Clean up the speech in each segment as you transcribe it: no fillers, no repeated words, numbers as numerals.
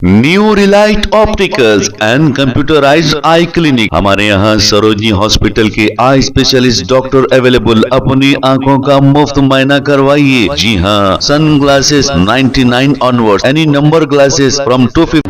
New Relight opticals and computerised I clinic. हमारे यहाँ Sarojini hospital के आई स्पेशलिस्ट डॉक्टर अवेलेबल। अपनी आंखों का मुफ्त मुआयना करवाइए। जी हाँ, sunglasses 99 onward, any number glasses from 250।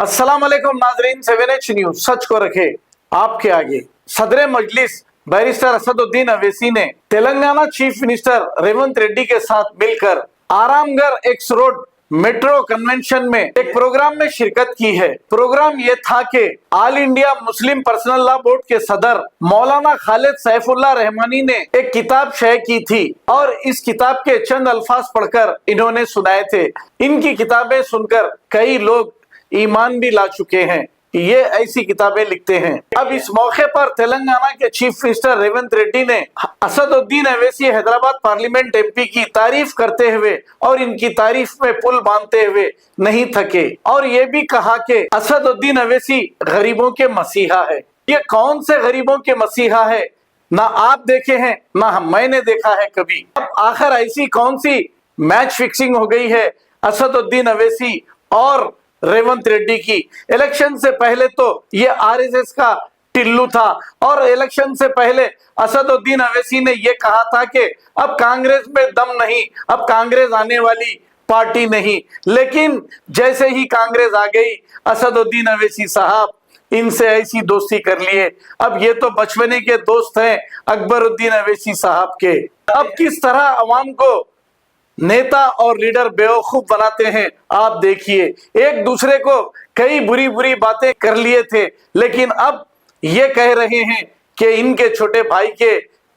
अस्सलाम वालेकुम नाजरीन, 7H न्यूज सच को रखे आपके आगे। सदर मजलिस बैरिस्टर असदुद्दीन अवैसी ने तेलंगाना चीफ मिनिस्टर रेवंत रेड्डी के साथ मिलकर Aramghar x road metro convention में एक प्रोग्राम में शिरकत की है। प्रोग्राम ये था कि all India Muslim personal law board के सदर मौलाना खालिद सैफुल्लाह रहमानी ने एक किताब शेयर की थी और इस किताब के चंद अल्फाज पढ़कर इन्होंने सुनाए थे। इनकी किताबें सुनकर कई लोग ईमान भी ला चुके हैं। ये ऐसी किताबें लिखते हैं। अब इस मौके पर तेलंगाना के चीफ मिनिस्टर रेवंत रेड्डी ने असदुद्दीन अवैसी हैदराबाद पार्लियामेंट एमपी की तारीफ करते हुए और इनकी तारीफ में पुल बांधते हुए नहीं थके और ये भी कहा कि असदुद्दीन अवैसी गरीबों के मसीहा है। ये कौन से गरीबों के मसीहा है, ना आप देखे हैं ना मैंने देखा है कभी। अब आखिर ऐसी कौन सी मैच फिक्सिंग हो गई है असदुद्दीन अवैसी और रेवंत रेड्डी की। इलेक्शन से पहले तो ये आरएसएस का टिल्लू था और इलेक्शन से पहले असदुद्दीन अवैसी ने ये कहा था कि अब कांग्रेस में दम नहीं, अब कांग्रेस आने वाली पार्टी नहीं। लेकिन जैसे ही कांग्रेस आ गई, असदुद्दीन अवैसी साहब इनसे ऐसी दोस्ती कर लिए। अब ये तो बचपने के दोस्त हैं अकबरुद्दीन अवैसी साहब के। अब किस तरह अवाम को नेता और लीडर बेवकूफ बनाते हैं आप देखिए। एक दूसरे को कई बुरी बुरी बातें कर लिए थे, लेकिन अब ये कह रहे हैं कि इनके छोटे भाई के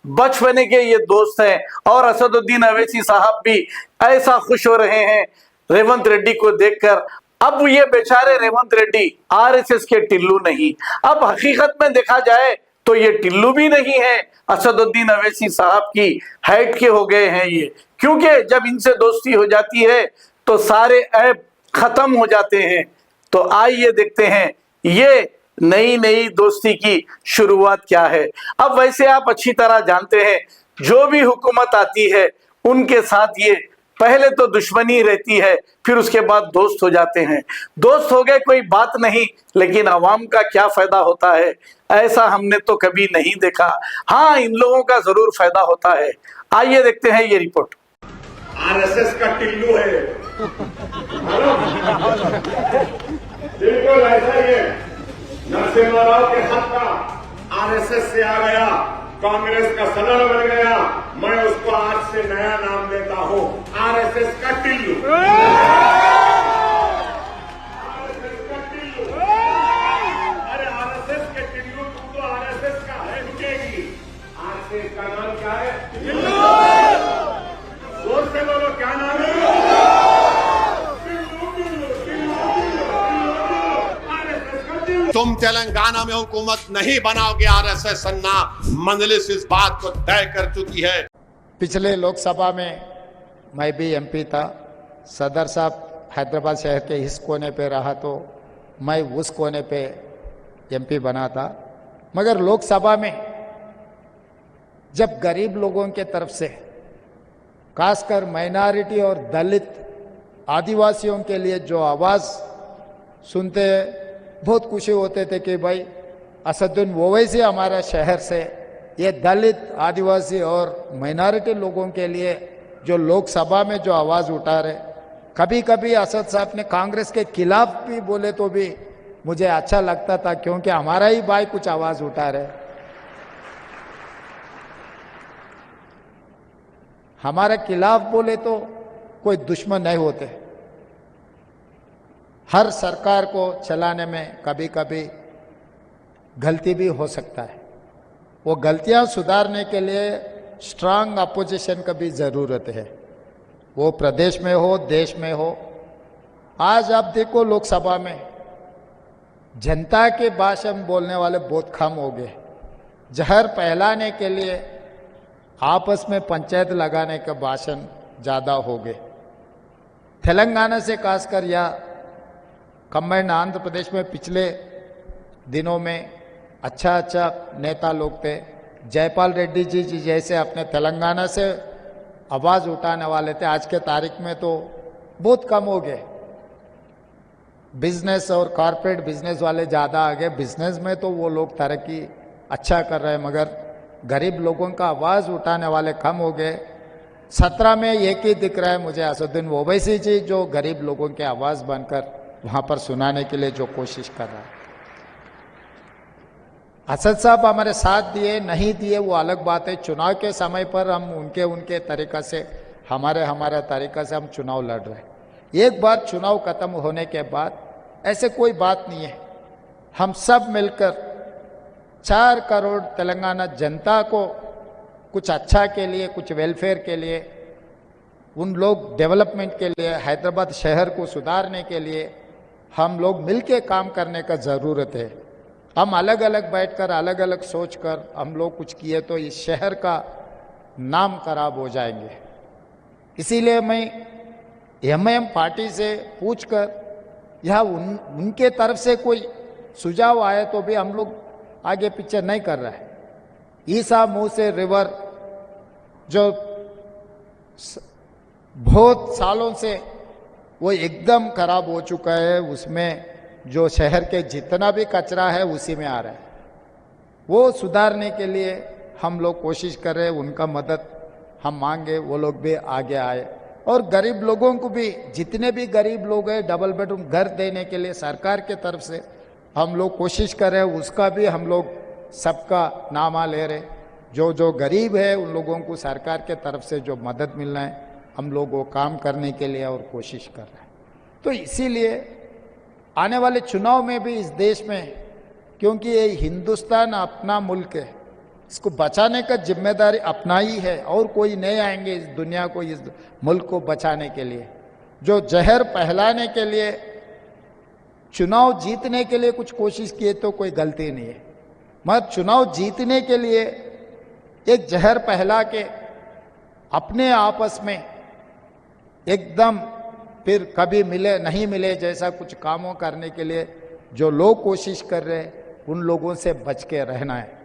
बचपने के ये दोस्त हैं और असदुद्दीन अवैसी साहब भी ऐसा खुश हो रहे हैं रेवंत रेड्डी को देखकर। अब ये बेचारे रेवंत रेड्डी आरएसएस के टिल्लू नहीं, अब हकीकत में देखा जाए तो ये टिल्लू भी नहीं है, असदुद्दीन अवैसी साहब की हाइट के हो गए हैं ये। क्योंकि जब इनसे दोस्ती हो जाती है तो सारे ऐब खत्म हो जाते हैं। तो आइए देखते हैं ये नई नई दोस्ती की शुरुआत क्या है। अब वैसे आप अच्छी तरह जानते हैं, जो भी हुकूमत आती है उनके साथ ये पहले तो दुश्मनी रहती है, फिर उसके बाद दोस्त हो जाते हैं। दोस्त हो गए कोई बात नहीं, लेकिन अवाम का क्या फायदा होता है ऐसा हमने तो कभी नहीं देखा। हाँ, इन लोगों का जरूर फायदा होता है। आइए देखते हैं ये रिपोर्ट। आरएसएस का टिल्लू है, बिल्कुल ऐसा ही है। नरसिम्हा राव के हाथ का आरएसएस से आ गया, कांग्रेस का सदर बन गया। मैं उसको आज से नया नाम देता हूं, आरएसएस का टिल्लू। आरएसएस का टिल्लू। अरे आरएसएस के टिल्लू, तुम तो आरएसएस का है रुकेगी। आज से इसका नाम क्या है? टिल्लू। जोर से बोलो, क्या नाम है? तुम तेलंगाना में हुकूमत नहीं बनाओगे आरएसएस अन्ना मंजलिस इस बात को तय कर चुकी है। पिछले लोकसभा में मैं भी एमपी था। सदर साहब हैदराबाद शहर के इस कोने पे रहा तो मैं उस कोने पे एमपी बना था। मगर लोकसभा में जब गरीब लोगों के तरफ से, खासकर माइनॉरिटी और दलित आदिवासियों के लिए जो आवाज़ सुनते बहुत खुशी होते थे कि भाई असदुद्दीन ओवैसी हमारे शहर से ये दलित आदिवासी और माइनॉरिटी लोगों के लिए जो लोकसभा में जो आवाज़ उठा रहे। कभी कभी असद साहब ने कांग्रेस के खिलाफ भी बोले तो भी मुझे अच्छा लगता था, क्योंकि हमारा ही भाई कुछ आवाज़ उठा रहे। हमारे खिलाफ बोले तो कोई दुश्मन नहीं होते। हर सरकार को चलाने में कभी कभी गलती भी हो सकता है। वो गलतियां सुधारने के लिए स्ट्रांग अपोजिशन की भी ज़रूरत है, वो प्रदेश में हो देश में हो। आज आप देखो लोकसभा में जनता के भाषण बोलने वाले बहुत कम हो गए। जहर फैलाने के लिए आपस में पंचायत लगाने का भाषण ज़्यादा हो गए। तेलंगाना से खासकर या कंबाइंड आंध्र प्रदेश में पिछले दिनों में अच्छा नेता लोग थे। जयपाल रेड्डी जी जैसे अपने तेलंगाना से आवाज़ उठाने वाले थे, आज के तारीख में तो बहुत कम हो गए। बिजनेस और कॉरपोरेट बिजनेस वाले ज़्यादा आ गए। बिजनेस में तो वो लोग तरक्की अच्छा कर रहे हैं, मगर गरीब लोगों का आवाज़ उठाने वाले कम हो गए। 17 में एक ही दिख रहा है मुझे, असदुद्दीन ओवैसी जी, जो गरीब लोगों की आवाज़ बनकर वहाँ पर सुनाने के लिए जो कोशिश कर रहा है। असद साहब हमारे साथ दिए नहीं दिए वो अलग बात है। चुनाव के समय पर हम उनके तरीका से, हमारे तरीका से हम चुनाव लड़ रहे हैं। एक बार चुनाव खत्म होने के बाद ऐसे कोई बात नहीं है। हम सब मिलकर 4 करोड़ तेलंगाना जनता को कुछ अच्छा के लिए, कुछ वेलफेयर के लिए, उन लोग डेवलपमेंट के लिए, हैदराबाद शहर को सुधारने के लिए हम लोग मिलके काम करने का ज़रूरत है। हम अलग अलग बैठकर, अलग अलग सोचकर हम लोग कुछ किए तो इस शहर का नाम खराब हो जाएंगे। इसीलिए मैं एमआईएम पार्टी से पूछकर यह उनके तरफ से कोई सुझाव आए तो भी हम लोग आगे पीछे नहीं कर रहे हैं। ईसा मुंह से रिवर जो बहुत सालों से वो एकदम खराब हो चुका है, उसमें जो शहर के जितना भी कचरा है उसी में आ रहा है। वो सुधारने के लिए हम लोग कोशिश कर रहे हैं। उनका मदद हम मांगे, वो लोग भी आगे आए। और गरीब लोगों को भी, जितने भी गरीब लोग हैं, डबल बेडरूम घर देने के लिए सरकार के तरफ से हम लोग कोशिश कर रहे हैं। उसका भी हम लोग सबका नामा ले रहे। जो गरीब है उन लोगों को सरकार के तरफ से जो मदद मिलना है हम लोग वो काम करने के लिए और कोशिश कर रहे हैं। तो इसीलिए आने वाले चुनाव में भी इस देश में, क्योंकि ये हिंदुस्तान अपना मुल्क है, इसको बचाने का जिम्मेदारी अपना ही है और कोई नहीं आएंगे इस दुनिया को, इस मुल्क को बचाने के लिए। जो जहर फैलाने के लिए, चुनाव जीतने के लिए कुछ कोशिश किए तो कोई गलती नहीं है, मगर चुनाव जीतने के लिए एक जहर फैला के अपने आपस में एकदम फिर कभी मिले नहीं मिले जैसा कुछ कामों करने के लिए जो लोग कोशिश कर रहे हैं, उन लोगों से बच के रहना है।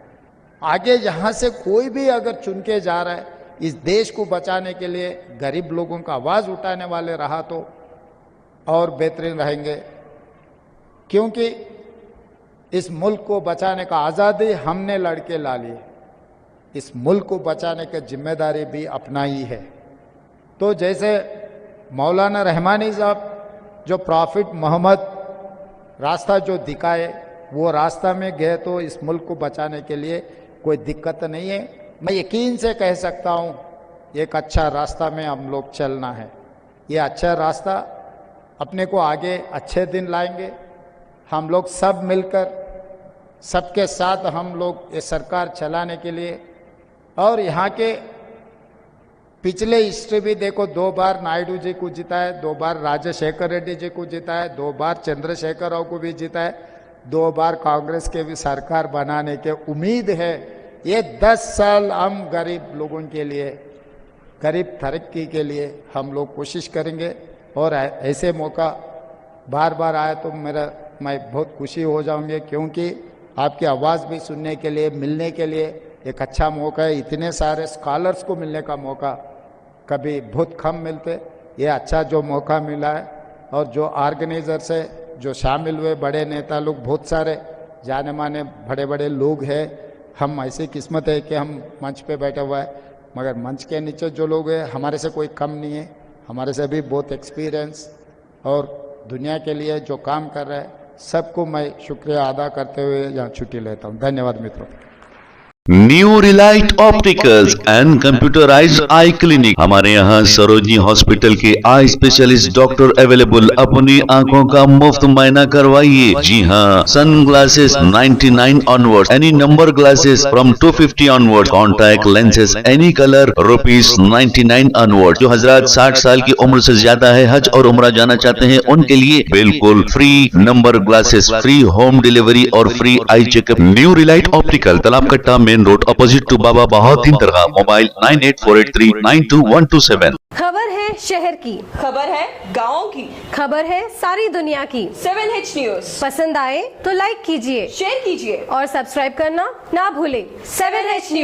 आगे यहाँ से कोई भी अगर चुन के जा रहा है इस देश को बचाने के लिए, गरीब लोगों का आवाज़ उठाने वाले रहा तो और बेहतरीन रहेंगे। क्योंकि इस मुल्क को बचाने का आज़ादी हमने लड़के ला ली, इस मुल्क को बचाने की जिम्मेदारी भी अपना ही है। तो जैसे मौलाना रहमानी साहब जो प्रॉफिट मोहम्मद रास्ता जो दिखाए, वो रास्ता में गए तो इस मुल्क को बचाने के लिए कोई दिक्कत नहीं है। मैं यकीन से कह सकता हूँ एक अच्छा रास्ता में हम लोग चलना है। ये अच्छा रास्ता अपने को आगे अच्छे दिन लाएंगे। हम लोग सब मिलकर, सबके साथ हम लोग ये सरकार चलाने के लिए, और यहाँ के पिछले हिस्ट्री भी देखो, 2 बार नायडू जी को जीता है, 2 बार राजशेखर रेड्डी जी को जीता है, 2 बार चंद्रशेखर राव को भी जीता है, 2 बार कांग्रेस के भी सरकार बनाने के उम्मीद है। ये 10 साल हम गरीब लोगों के लिए, गरीब तरक्की के लिए हम लोग कोशिश करेंगे। और ऐसे मौका बार बार आए तो मैं बहुत खुशी हो जाऊंगी, क्योंकि आपकी आवाज़ भी सुनने के लिए, मिलने के लिए एक अच्छा मौका है। इतने सारे स्कॉलर्स को मिलने का मौका कभी बहुत कम मिलते, ये अच्छा जो मौका मिला है। और जो ऑर्गेनाइजर से जो शामिल हुए बड़े नेता लोग, बहुत सारे जाने माने बड़े बड़े लोग हैं। हम ऐसी किस्मत है कि हम मंच पे बैठे हुआ है, मगर मंच के नीचे जो लोग हैं हमारे से कोई कम नहीं है, हमारे से भी बहुत एक्सपीरियंस और दुनिया के लिए जो काम कर रहे हैं, सबको मैं शुक्रिया अदा करते हुए यहाँ छुट्टी लेता हूँ। धन्यवाद मित्रों। New Relight opticals and computerised I clinic. हमारे यहाँ सरोजनी हॉस्पिटल के आई स्पेशलिस्ट डॉक्टर अवेलेबल। अपनी आंखों का मुफ्त मायना करवाइए। जी हाँ, sunglasses 99 onward, any number glasses from 250 onward, contact lenses any colour ₹99 onward. जो हजरात 60 साल की उम्र से ज्यादा है, हज और उम्रा जाना चाहते हैं, उनके लिए बिल्कुल free number glasses, free home delivery और free eye checkup. New relight optical, Talab Katta, main road, opposite to Baba Bahauddin Dargah. Mobile 9848392127। खबर है शहर की, खबर है गाँव की, खबर है सारी दुनिया की। 7H न्यूज पसंद आए तो लाइक कीजिए, शेयर कीजिए और सब्सक्राइब करना ना भूलें। 7H news.